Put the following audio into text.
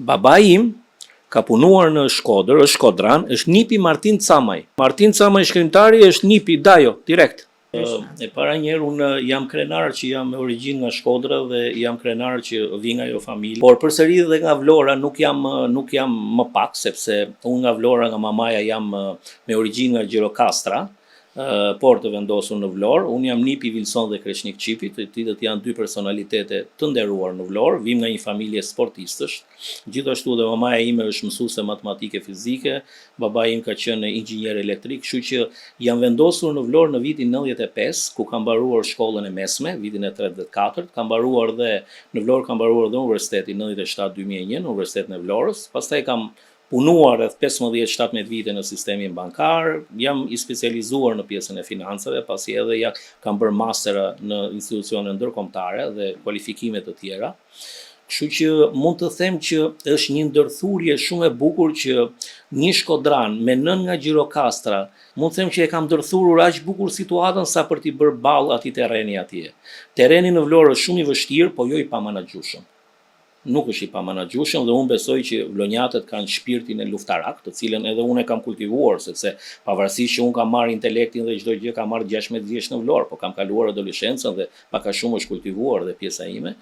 Babai im ka punuar në Shkodër, është shkodran, është nipi Martin Camaj. Martin Camaj shkrimtari është nipi Dajo, direkt. E para njerë unë jam krenar që jam me origjinë nga Shkodra dhe jam krenar që vi nga jo familje. Por përsëri dhe nga Vlora nuk jam më pak, sepse unë nga Vlora, nga mamaja jam me origjinë nga Gjirokastra, por të vendosur në Vlorë. Unë jam nipi Vilson dhe Kreshnik Qipi, të cilët janë dy personalitete të nderuar në Vlorë, vim nga një familje sportistësh. Gjithashtu dhe mamaja ime është mësuese matematike fizike, babai im ka qenë inxhinier elektrik, kështu që jam vendosur në Vlorë në vitin 95, ku kam mbaruar shkollën e mesme, vitin e 34, kam mbaruar dhe në Vlorë kam mbaruar dhe universitetin 97-2001, në Universitetin e Vlorës. Pastaj kam punuar rreth 15-17 vite në sistemin bankar, jam i specializuar në pjesën e financave, pasi edhe kam bërë mastera në institucione ndërkombëtare dhe kualifikime të tjera. Kështu që mund të them që është një ndërthurje shumë e bukur që një shkodran me nën nga Gjirokastra, mund të them që e kam ndërthurur aq bukur situatën sa për t'i bërë ballë atij terreni atje. Terreni në Vlorë është shumë i vështirë, po jo i pamanaxhueshëm. Nuk është i pamanaxhueshëm dhe unë besoj që vlonjatët kanë shpirtin e luftarak, të cilën edhe unë e kam kultivuar, sepse pavarësisht që unë kam marrë intelektin dhe çdo gjë, kam marrë 16 vjeç në Vlorë, po kam kaluar adoleshencën dhe pak a shumë është kultivuar dhe pjesa ime.